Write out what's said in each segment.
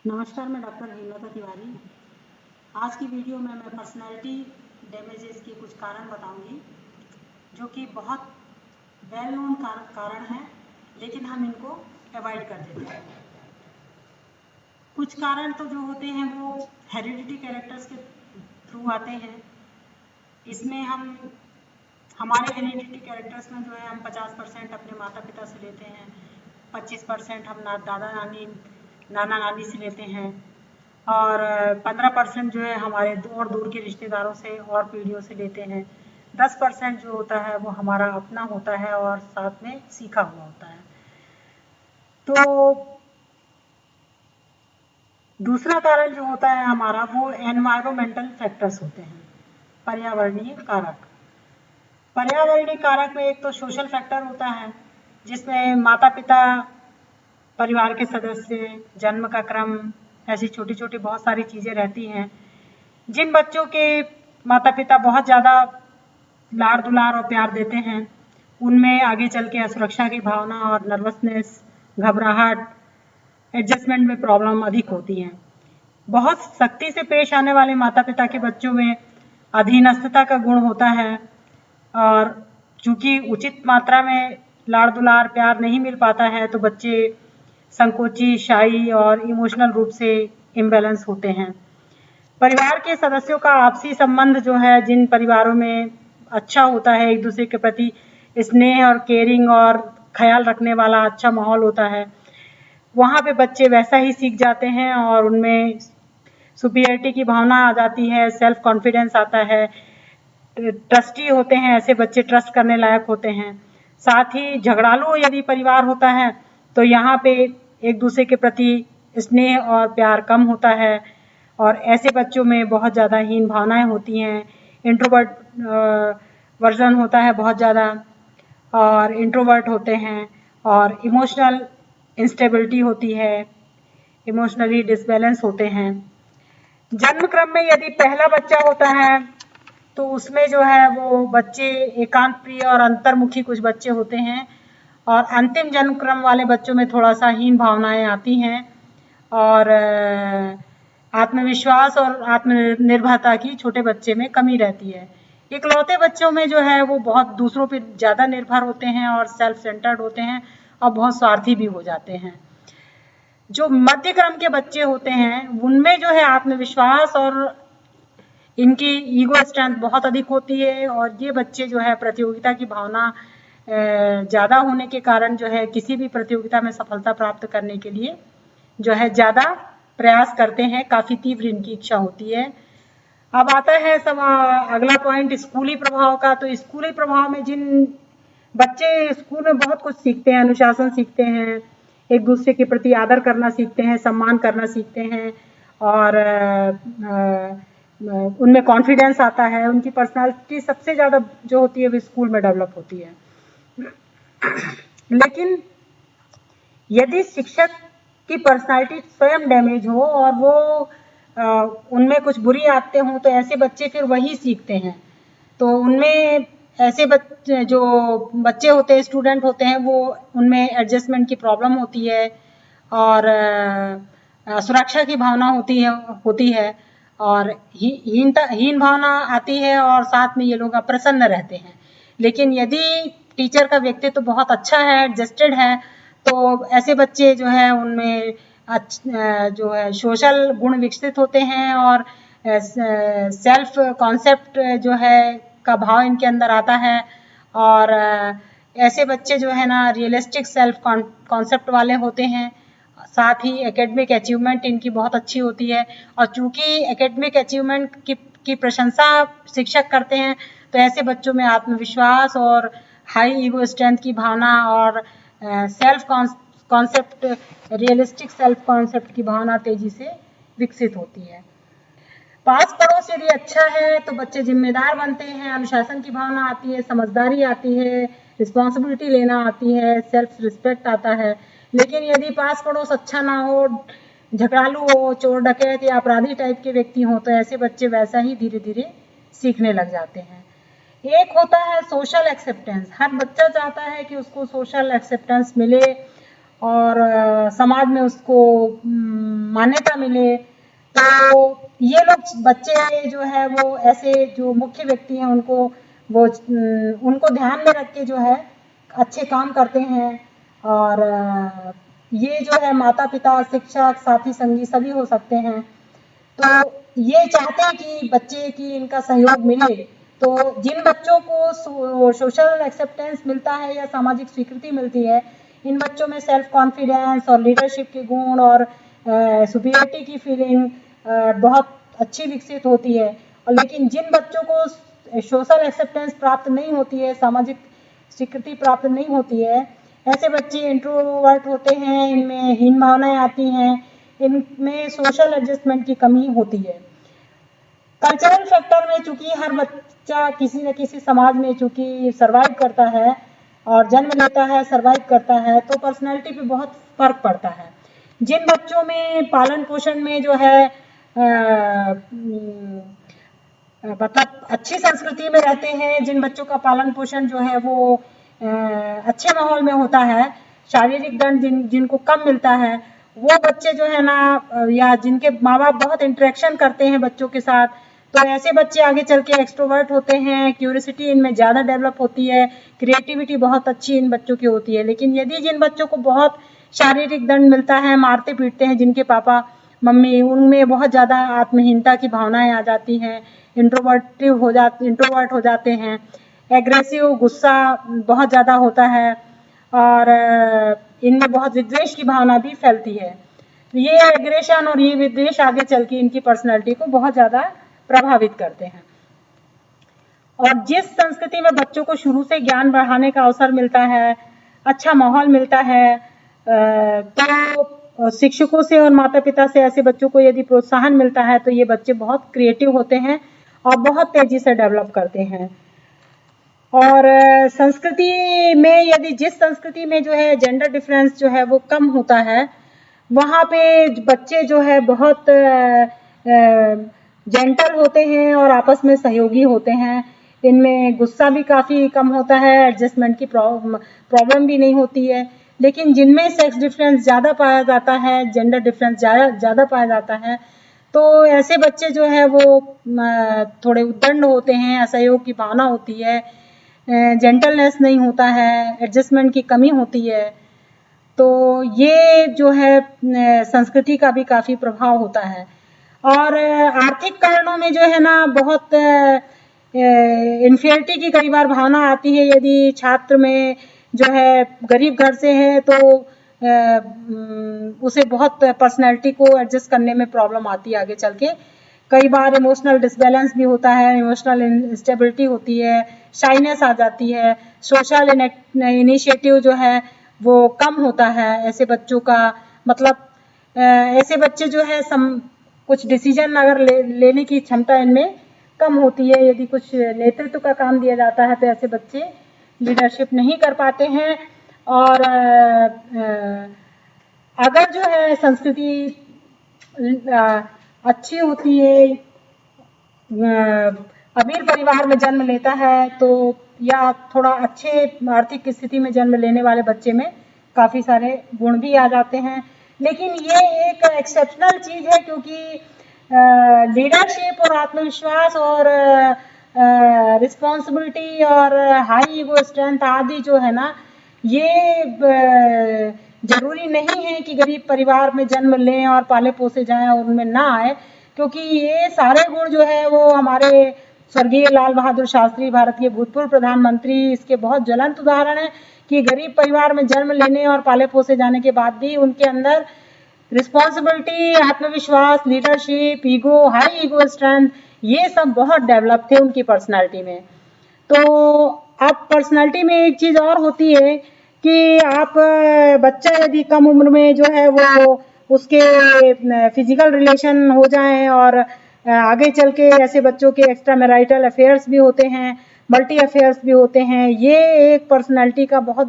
नमस्कार, मैं डॉक्टर हेमलता तिवारी। आज की वीडियो में मैं पर्सनैलिटी डैमेजेस के कुछ कारण बताऊंगी, जो कि बहुत वेल नोन कारण हैं, लेकिन हम इनको अवॉइड कर देते हैं। कुछ कारण तो जो होते हैं वो हेरिडिटी कैरेक्टर्स के थ्रू आते हैं। इसमें हमारे हेरिडिटी कैरेक्टर्स में जो है हम 50% अपने माता पिता से लेते हैं, 25% हम नाना नानी से लेते हैं, और 15% जो है हमारे दूर के रिश्तेदारों से और पीढ़ियों से लेते हैं। 10% जो होता है वो हमारा अपना होता है और साथ में सीखा हुआ होता है। तो दूसरा कारण जो होता है हमारा वो एनवायरमेंटल फैक्टर्स होते हैं, पर्यावरणीय कारक। पर्यावरणीय कारक में एक तो सोशल फैक्टर होता है, जिसमें माता पिता, परिवार के सदस्य, जन्म का क्रम, ऐसी छोटी छोटी बहुत सारी चीज़ें रहती हैं। जिन बच्चों के माता पिता बहुत ज़्यादा लाड़ दुलार और प्यार देते हैं, उनमें आगे चल के असुरक्षा की भावना और नर्वसनेस, घबराहट, एडजस्टमेंट में प्रॉब्लम अधिक होती हैं। बहुत सख्ती से पेश आने वाले माता पिता के बच्चों में अधीनस्थता का गुण होता है, और चूंकि उचित मात्रा में लाड़ दुलार प्यार नहीं मिल पाता है तो बच्चे संकोची, शाई और इमोशनल रूप से इम्बैलेंस होते हैं। परिवार के सदस्यों का आपसी संबंध जो है, जिन परिवारों में अच्छा होता है, एक दूसरे के प्रति स्नेह और केयरिंग और ख्याल रखने वाला अच्छा माहौल होता है, वहाँ पे बच्चे वैसा ही सीख जाते हैं और उनमें सुपीरियरिटी की भावना आ जाती है, सेल्फ कॉन्फिडेंस आता है, ट्रस्टी होते हैं, ऐसे बच्चे ट्रस्ट करने लायक होते हैं। साथ ही झगड़ालू यदि परिवार होता है तो यहाँ पे एक दूसरे के प्रति स्नेह और प्यार कम होता है, और ऐसे बच्चों में बहुत ज़्यादा हीन भावनाएं होती हैं। इंट्रोवर्ट वर्जन होता है बहुत ज़्यादा, और इंट्रोवर्ट होते हैं, और इमोशनल इंस्टेबिलिटी होती है, इमोशनली डिसबैलेंस होते हैं। जन्म क्रम में यदि पहला बच्चा होता है तो उसमें जो है वो बच्चे एकांत प्रिय और अंतर्मुखी कुछ बच्चे होते हैं, और अंतिम जन्म क्रम वाले बच्चों में थोड़ा सा हीन भावनाएं आती हैं, और आत्मविश्वास और आत्मनिर्भरता की छोटे बच्चे में कमी रहती है। इकलौते बच्चों में जो है वो बहुत दूसरों पर ज़्यादा निर्भर होते हैं और सेल्फ सेंटर्ड होते हैं और बहुत स्वार्थी भी हो जाते हैं। जो मध्य क्रम के बच्चे होते हैं उनमें जो है आत्मविश्वास और इनकी ईगो स्ट्रेंथ बहुत अधिक होती है, और ये बच्चे जो है प्रतियोगिता की भावना ज़्यादा होने के कारण जो है किसी भी प्रतियोगिता में सफलता प्राप्त करने के लिए जो है ज़्यादा प्रयास करते हैं, काफ़ी तीव्र इनकी इच्छा होती है। अब आता है अगला पॉइंट स्कूली प्रभाव का। तो स्कूली प्रभाव में जिन बच्चे स्कूल में बहुत कुछ सीखते हैं, अनुशासन सीखते हैं, एक दूसरे के प्रति आदर करना सीखते हैं, सम्मान करना सीखते हैं, और उनमें कॉन्फिडेंस आता है, उनकी पर्सनालिटी सबसे ज़्यादा जो होती है वो स्कूल में डेवलप होती है। लेकिन यदि शिक्षक की पर्सनालिटी स्वयं डैमेज हो और वो उनमें कुछ बुरी आदतें हों तो ऐसे बच्चे फिर वही सीखते हैं। तो उनमें ऐसे जो बच्चे होते हैं, स्टूडेंट होते हैं, वो उनमें एडजस्टमेंट की प्रॉब्लम होती है, और सुरक्षा की भावना होती है, और हीन भावना आती है, और साथ में ये लोग अप्रसन्न रहते हैं। लेकिन यदि टीचर का व्यक्तित्व तो बहुत अच्छा है, एडजस्टेड है, तो ऐसे बच्चे जो है उनमें जो है सोशल गुण विकसित होते हैं, और सेल्फ कॉन्सेप्ट जो है का भाव इनके अंदर आता है, और ऐसे बच्चे जो है ना रियलिस्टिक सेल्फ कॉन्सेप्ट वाले होते हैं। साथ ही एकेडमिक अचीवमेंट इनकी बहुत अच्छी होती है, और चूंकि एकेडमिक अचीवमेंट की प्रशंसा शिक्षक करते हैं तो ऐसे बच्चों में आत्मविश्वास और हाई ईगो स्ट्रेंथ की भावना और self concept, realistic self concept की भावना तेजी से विकसित होती है। पास पड़ोस यदि अच्छा है तो बच्चे जिम्मेदार बनते हैं, अनुशासन की भावना आती है, समझदारी आती है, रिस्पॉन्सिबिलिटी लेना आती है, सेल्फ रिस्पेक्ट आता है। लेकिन यदि पास पड़ोस अच्छा ना हो, झगड़ालू हो, चोर डकैत या अपराधी टाइप के व्यक्ति हो, तो ऐसे बच्चे वैसा ही धीरे धीरे सीखने लग जाते हैं। एक होता है सोशल एक्सेप्टेंस। हर बच्चा चाहता है कि उसको सोशल एक्सेप्टेंस मिले और समाज में उसको मान्यता मिले। तो ये लोग बच्चे जो है वो ऐसे जो मुख्य व्यक्ति हैं उनको ध्यान में रख के जो है अच्छे काम करते हैं। और ये जो है माता पिता, शिक्षक, साथी संगी सभी हो सकते हैं। तो ये चाहते हैं कि बच्चे की इनका सहयोग मिले। तो जिन बच्चों को सोशल एक्सेप्टेंस मिलता है या सामाजिक स्वीकृति मिलती है, इन बच्चों में सेल्फ कॉन्फिडेंस और लीडरशिप के गुण और सुपीरियरिटी की फीलिंग बहुत अच्छी विकसित होती है। और लेकिन जिन बच्चों को सोशल एक्सेप्टेंस प्राप्त नहीं होती है, सामाजिक स्वीकृति प्राप्त नहीं होती है, ऐसे बच्चे इंट्रोवर्ट होते हैं, इनमें हीन भावनाएं आती हैं, इनमें सोशल एडजस्टमेंट की कमी होती है। कल्चरल फैक्टर में चूंकि हर बच्चा किसी न किसी समाज में चूंकि सर्वाइव करता है और जन्म लेता है, सर्वाइव करता है, तो पर्सनैलिटी पे बहुत फर्क पड़ता है। जिन बच्चों में पालन पोषण में जो है मतलब अच्छी संस्कृति में रहते हैं, जिन बच्चों का पालन पोषण जो है वो अच्छे माहौल में होता है, शारीरिक दंड जिनको कम मिलता है, वो बच्चे जो है ना, या जिनके माँ बाप बहुत इंटरेक्शन करते हैं बच्चों के साथ, तो ऐसे बच्चे आगे चल के एक्सट्रोवर्ट होते हैं, क्यूरियोसिटी इनमें ज़्यादा डेवलप होती है, क्रिएटिविटी बहुत अच्छी इन बच्चों की होती है। लेकिन यदि जिन बच्चों को बहुत शारीरिक दंड मिलता है, मारते पीटते हैं जिनके पापा मम्मी, उनमें बहुत ज़्यादा आत्महीनता की भावनाएं आ जाती हैं, इंट्रोवर्ट हो जाते हैं, एग्रेसिव गुस्सा बहुत ज़्यादा होता है और इनमें बहुत विद्वेष की भावना भी फैलती है। ये एग्रेशन और ये विद्वेष आगे चल के इनकी पर्सनैलिटी को बहुत ज़्यादा प्रभावित करते हैं। और जिस संस्कृति में बच्चों को शुरू से ज्ञान बढ़ाने का अवसर मिलता है, अच्छा माहौल मिलता है, तो शिक्षकों से और माता पिता से ऐसे बच्चों को यदि प्रोत्साहन मिलता है तो ये बच्चे बहुत क्रिएटिव होते हैं और बहुत तेजी से डेवलप करते हैं। और संस्कृति में यदि जिस संस्कृति में जो है जेंडर डिफरेंस जो है वो कम होता है, वहाँ पे बच्चे जो है बहुत जेंटल होते हैं और आपस में सहयोगी होते हैं। इनमें गुस्सा भी काफ़ी कम होता है, एडजस्टमेंट की प्रॉब्लम भी नहीं होती है। लेकिन जिनमें सेक्स डिफरेंस ज़्यादा पाया जाता है, जेंडर डिफरेंस ज़्यादा पाया जाता है, तो ऐसे बच्चे जो है वो थोड़े उद्दंड होते हैं, असहयोग की भावना होती है, जेंटलनेस नहीं होता है, एडजस्टमेंट की कमी होती है। तो ये जो है संस्कृति का भी काफ़ी प्रभाव होता है। और आर्थिक कारणों में जो है ना बहुत इन्फियरिटी की कई बार भावना आती है। यदि छात्र में जो है गरीब घर से है तो उसे बहुत पर्सनैलिटी को एडजस्ट करने में प्रॉब्लम आती है आगे चल के। कई बार इमोशनल डिसबैलेंस भी होता है, इमोशनल इंस्टेबिलिटी होती है, शाइनेस आ जाती है, सोशल इनिशिएटिव जो है वो कम होता है ऐसे बच्चों का। मतलब ऐसे बच्चे जो है कुछ डिसीजन अगर लेने की क्षमता इनमें कम होती है। यदि कुछ नेतृत्व का काम दिया जाता है तो ऐसे बच्चे लीडरशिप नहीं कर पाते हैं। और अगर जो है संस्कृति अच्छी होती है, अमीर परिवार में जन्म लेता है तो या थोड़ा अच्छे आर्थिक स्थिति में जन्म लेने वाले बच्चे में काफ़ी सारे गुण भी आ जाते हैं। लेकिन ये एक एक्सेप्शनल चीज़ है, क्योंकि लीडरशिप और आत्मविश्वास और रिस्पॉन्सिबिलिटी और हाई ईगो स्ट्रेंथ आदि जो है ना, ये जरूरी नहीं है कि गरीब परिवार में जन्म लें और पाले पोसे जाएं और उनमें ना आए, क्योंकि ये सारे गुण जो है वो हमारे स्वर्गीय लाल बहादुर शास्त्री, भारत के भूतपूर्व प्रधानमंत्री, इसके बहुत ज्वलंत उदाहरण है कि गरीब परिवार में जन्म लेने और पाले पोसे जाने के बाद भी उनके अंदर रिस्पॉन्सिबिलिटी, आत्मविश्वास, leadership, ego, high ego strength, ये सब बहुत डेवलप थे उनकी पर्सनालिटी में। तो अब पर्सनालिटी में एक चीज़ और होती है कि आप बच्चा यदि कम उम्र में जो है वो उसके फिजिकल रिलेशन हो जाएं और आगे चल के ऐसे बच्चों के एक्स्ट्रा मैरिटल अफेयर्स भी होते हैं, मल्टी अफेयर्स भी होते हैं, ये एक पर्सनालिटी का बहुत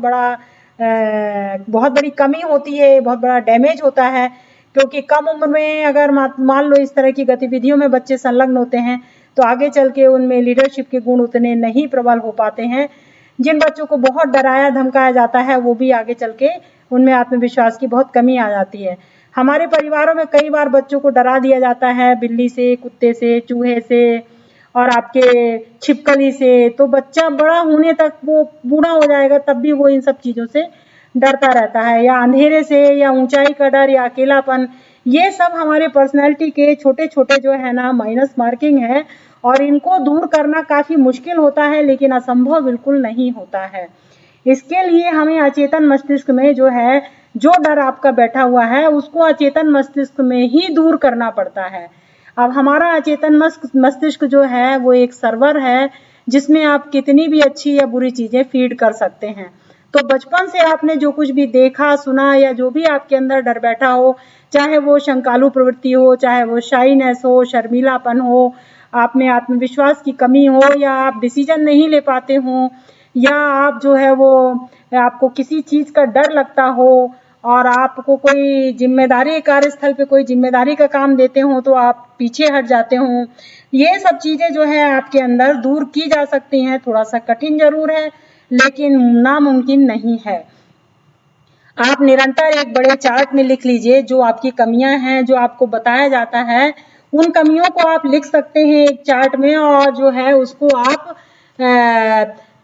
बड़ी कमी होती है, बहुत बड़ा डैमेज होता है। क्योंकि कम उम्र में अगर मान लो इस तरह की गतिविधियों में बच्चे संलग्न होते हैं तो आगे चल के उनमें लीडरशिप के गुण उतने नहीं प्रबल हो पाते हैं। जिन बच्चों को बहुत डराया धमकाया जाता है वो भी आगे चल के उनमें आत्मविश्वास की बहुत कमी आ जाती है। हमारे परिवारों में कई बार बच्चों को डरा दिया जाता है बिल्ली से, कुत्ते से, चूहे से और आपके छिपकली से, तो बच्चा बड़ा होने तक, वो बूढ़ा हो जाएगा तब भी वो इन सब चीज़ों से डरता रहता है, या अंधेरे से, या ऊंचाई का डर, या अकेलापन। ये सब हमारे पर्सनैलिटी के छोटे-छोटे जो है ना माइनस मार्किंग है, और इनको दूर करना काफ़ी मुश्किल होता है, लेकिन असंभव बिल्कुल नहीं होता है। इसके लिए हमें अचेतन मस्तिष्क में जो है, जो डर आपका बैठा हुआ है, उसको अचेतन मस्तिष्क में ही दूर करना पड़ता है। अब हमारा अचेतन मस्तिष्क जो है वो एक सर्वर है, जिसमें आप कितनी भी अच्छी या बुरी चीज़ें फीड कर सकते हैं। तो बचपन से आपने जो कुछ भी देखा, सुना, या जो भी आपके अंदर डर बैठा हो, चाहे वो शंकालु प्रवृत्ति हो, चाहे वो शाइनेस हो, शर्मीलापन हो, आप में आत्मविश्वास की कमी हो, या आप डिसीजन नहीं ले पाते हो, या आप जो है वो आपको किसी चीज़ का डर लगता हो, और आपको कोई जिम्मेदारी, कार्यस्थल पे कोई जिम्मेदारी का काम देते हो तो आप पीछे हट जाते हो। ये सब चीज़ें जो है आपके अंदर दूर की जा सकती हैं। थोड़ा सा कठिन जरूर है, लेकिन नामुमकिन नहीं है। आप निरंतर एक बड़े चार्ट में लिख लीजिए जो आपकी कमियां हैं, जो आपको बताया जाता है, उन कमियों को आप लिख सकते हैं एक चार्ट में, और जो है उसको आप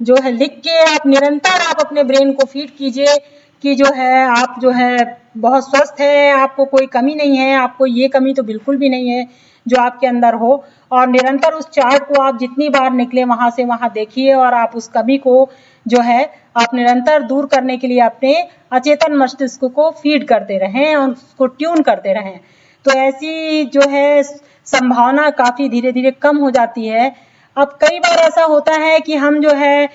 जो है लिख के आप निरंतर आप अपने ब्रेन को फीड कीजिए कि जो है आप जो है बहुत स्वस्थ है, आपको कोई कमी नहीं है, आपको ये कमी तो बिल्कुल भी नहीं है जो आपके अंदर हो। और निरंतर उस चार्ट को आप जितनी बार निकले वहां से वहां देखिए, और आप उस कमी को जो है आप निरंतर दूर करने के लिए अपने अचेतन मस्तिष्क को फीड करते रहें और उसको ट्यून करते रहें। तो ऐसी जो है संभावना काफी धीरे धीरे कम हो जाती है। अब कई बार ऐसा होता है कि हम जो है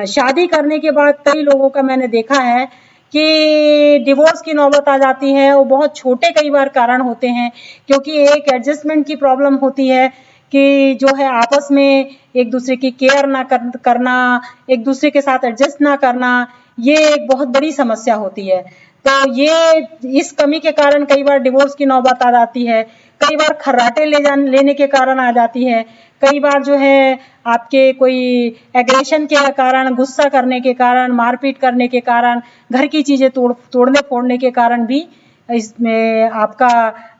शादी करने के बाद कई लोगों का मैंने देखा है कि डिवोर्स की नौबत आ जाती है। वो बहुत छोटे कई बार कारण होते हैं, क्योंकि एक एडजस्टमेंट की प्रॉब्लम होती है कि जो है आपस में एक दूसरे की केयर ना करना, एक दूसरे के साथ एडजस्ट ना करना, ये एक बहुत बड़ी समस्या होती है। तो ये इस कमी के कारण कई बार डिवोर्स की नौबत आ जाती है, कई बार खर्राटे लेने के कारण आ जाती है, कई बार जो है आपके कोई एग्रेशन के कारण, गुस्सा करने के कारण, मारपीट करने के कारण, घर की चीजें तोड़ने फोड़ने के कारण भी इसमें आपका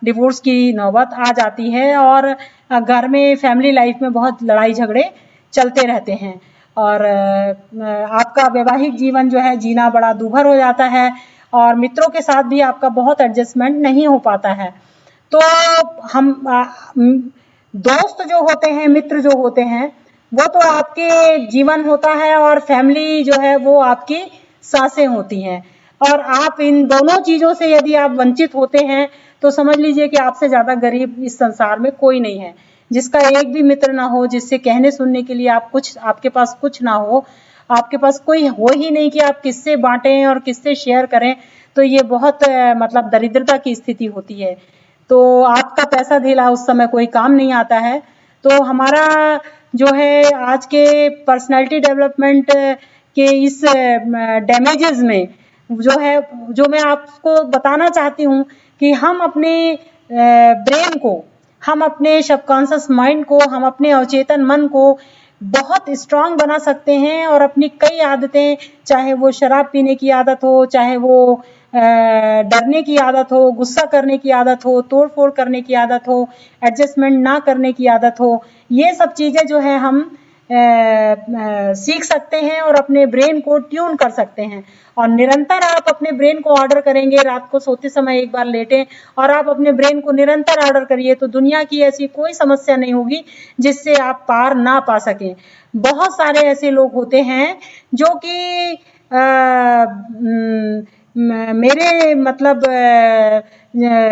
डिवोर्स की नौबत आ जाती है, और घर में फैमिली लाइफ में बहुत लड़ाई झगड़े चलते रहते हैं, और आपका वैवाहिक जीवन जो है जीना बड़ा दूभर हो जाता है, और मित्रों के साथ भी आपका बहुत एडजस्टमेंट नहीं हो पाता है। तो हम दोस्त जो होते हैं, मित्र जो होते हैं, वो तो आपके जीवन होता है, और फैमिली जो है वो आपकी सांसें होती हैं। और आप इन दोनों चीजों से यदि आप वंचित होते हैं तो समझ लीजिए कि आपसे ज्यादा गरीब इस संसार में कोई नहीं है। जिसका एक भी मित्र ना हो, जिससे कहने सुनने के लिए आपके पास कुछ ना हो, आपके पास कोई हो ही नहीं कि आप किससे बांटें और किससे शेयर करें, तो ये बहुत मतलब दरिद्रता की स्थिति होती है। तो आपका पैसा धेला उस समय कोई काम नहीं आता है। तो हमारा जो है आज के पर्सनैलिटी डेवलपमेंट के इस डैमेजेस में जो है, जो मैं आपको बताना चाहती हूँ कि हम अपने ब्रेन को, हम अपने सबकॉन्शियस माइंड को, हम अपने अवचेतन मन को बहुत स्ट्रांग बना सकते हैं, और अपनी कई आदतें, चाहे वो शराब पीने की आदत हो, चाहे वो डरने की आदत हो, गुस्सा करने की आदत हो, तोड़ फोड़ करने की आदत हो, एडजस्टमेंट ना करने की आदत हो, ये सब चीजें जो है हम सीख सकते हैं और अपने ब्रेन को ट्यून कर सकते हैं। और निरंतर आप अपने ब्रेन को ऑर्डर करेंगे, रात को सोते समय एक बार लेटें और आप अपने ब्रेन को निरंतर ऑर्डर करिए, तो दुनिया की ऐसी कोई समस्या नहीं होगी जिससे आप पार ना पा सकें। बहुत सारे ऐसे लोग होते हैं जो कि मेरे मतलब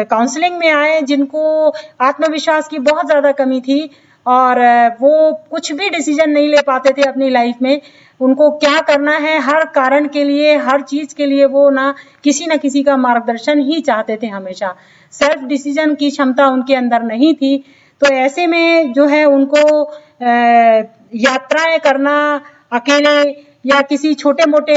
काउंसलिंग में आए, जिनको आत्मविश्वास की बहुत ज्यादा कमी थी, और वो कुछ भी डिसीजन नहीं ले पाते थे अपनी लाइफ में। उनको क्या करना है, हर कारण के लिए, हर चीज के लिए वो ना किसी का मार्गदर्शन ही चाहते थे हमेशा। सेल्फ डिसीजन की क्षमता उनके अंदर नहीं थी। तो ऐसे में जो है उनको यात्राएं करना अकेले, या किसी छोटे मोटे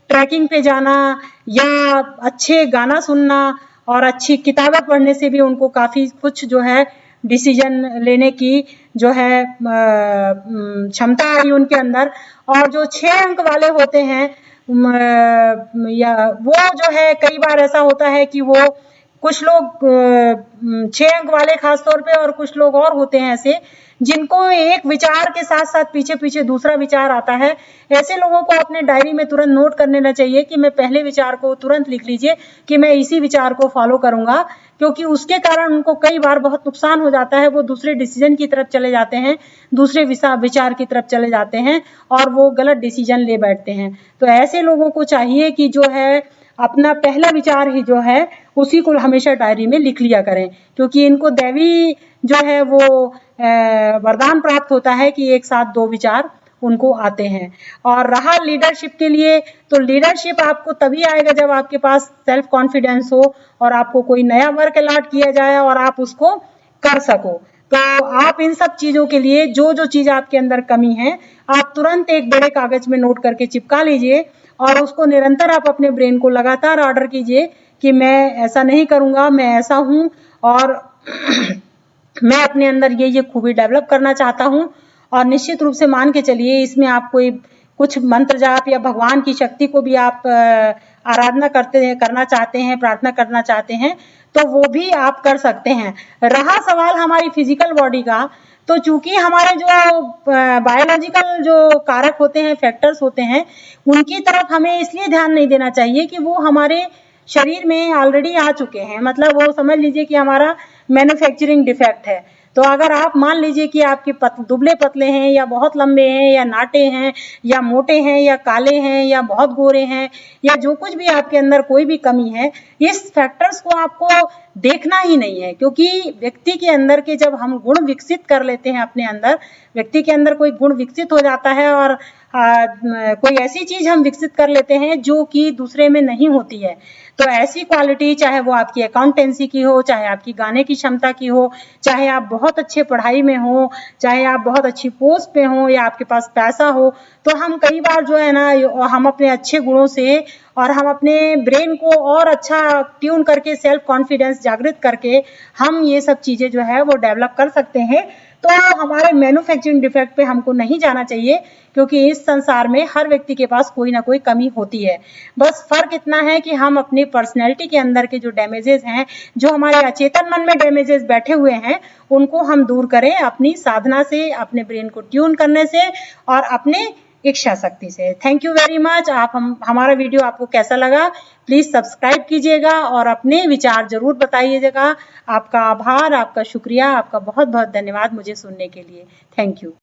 ट्रैकिंग पे जाना, या अच्छे गाना सुनना और अच्छी किताबें पढ़ने से भी उनको काफी कुछ जो है डिसीजन लेने की जो है क्षमता आई उनके अंदर। और जो 6 अंक वाले होते हैं या वो जो है कई बार ऐसा होता है कि वो कुछ लोग 6 अंक वाले खास तौर पे, और कुछ लोग और होते हैं ऐसे जिनको एक विचार के साथ साथ पीछे पीछे दूसरा विचार आता है। ऐसे लोगों को अपने डायरी में तुरंत नोट कर लेना चाहिए कि मैं पहले विचार को तुरंत लिख लीजिए कि मैं इसी विचार को फॉलो करूंगा, क्योंकि उसके कारण उनको कई बार बहुत नुकसान हो जाता है। वो दूसरे डिसीजन की तरफ चले जाते हैं, दूसरे विचार की तरफ चले जाते हैं और वो गलत डिसीजन ले बैठते हैं। तो ऐसे लोगों को चाहिए कि जो है अपना पहला विचार ही जो है उसी को हमेशा डायरी में लिख लिया करें, क्योंकि इनको दैवी जो है वो वरदान प्राप्त होता है कि एक साथ 2 विचार उनको आते हैं। और रहा लीडरशिप के लिए, तो लीडरशिप आपको तभी आएगा जब आपके पास सेल्फ कॉन्फिडेंस हो और आपको कोई नया वर्क अलॉट किया जाए और आप उसको कर सको। तो आप इन सब चीजों के लिए जो जो चीज आपके अंदर कमी है, आप तुरंत एक बड़े कागज में नोट करके चिपका लीजिए और उसको निरंतर आप अपने ब्रेन को लगातार ऑर्डर कीजिए कि मैं ऐसा नहीं करूंगा, मैं ऐसा हूं और मैं अपने अंदर ये खूबी डेवलप करना चाहता हूं। और निश्चित रूप से मान के चलिए इसमें आप कोई कुछ मंत्र जाप या भगवान की शक्ति को भी आप आराधना करना चाहते हैं, प्रार्थना करना चाहते हैं, तो वो भी आप कर सकते हैं। रहा सवाल हमारी फिजिकल बॉडी का, तो चूंकि हमारे जो बायोलॉजिकल जो कारक होते हैं, फैक्टर्स होते हैं, उनकी तरफ हमें इसलिए ध्यान नहीं देना चाहिए कि वो हमारे शरीर में ऑलरेडी आ चुके हैं। मतलब वो समझ लीजिए कि हमारा मैन्युफैक्चरिंग डिफेक्ट है। तो अगर आप मान लीजिए कि आपके दुबले पतले हैं या बहुत लंबे हैं या नाटे हैं या मोटे हैं या काले हैं या बहुत गोरे हैं या जो कुछ भी आपके अंदर कोई भी कमी है, इस फैक्टर्स को आपको देखना ही नहीं है। क्योंकि व्यक्ति के अंदर के जब हम गुण विकसित कर लेते हैं, अपने अंदर व्यक्ति के अंदर कोई गुण विकसित हो जाता है और कोई ऐसी चीज हम विकसित कर लेते हैं जो कि दूसरे में नहीं होती है। तो ऐसी क्वालिटी, चाहे वो आपकी अकाउंटेंसी की हो, चाहे आपकी गाने की क्षमता की हो, चाहे आप बहुत अच्छे पढ़ाई में हो, चाहे आप बहुत अच्छी पोस्ट पे हो या आपके पास पैसा हो, तो हम कई बार जो है ना, हम अपने अच्छे गुणों से और हम अपने ब्रेन को और अच्छा ट्यून करके, सेल्फ कॉन्फिडेंस जागृत करके हम ये सब चीजें जो है वो डेवलप कर सकते हैं। तो हमारे मैन्युफैक्चरिंग डिफेक्ट पे हमको नहीं जाना चाहिए, क्योंकि इस संसार में हर व्यक्ति के पास कोई ना कोई कमी होती है। बस फर्क इतना है कि हम अपनी पर्सनैलिटी के अंदर के जो डैमेजेस हैं, जो हमारे अचेतन मन में डैमेजेस बैठे हुए हैं, उनको हम दूर करें अपनी साधना से, अपने ब्रेन को ट्यून करने से और अपने इच्छा शक्ति से। Thank you very much. हमारा वीडियो आपको कैसा लगा, प्लीज सब्सक्राइब कीजिएगा और अपने विचार जरूर बताइएगा। आपका आभार, आपका शुक्रिया, आपका बहुत बहुत धन्यवाद मुझे सुनने के लिए। Thank you.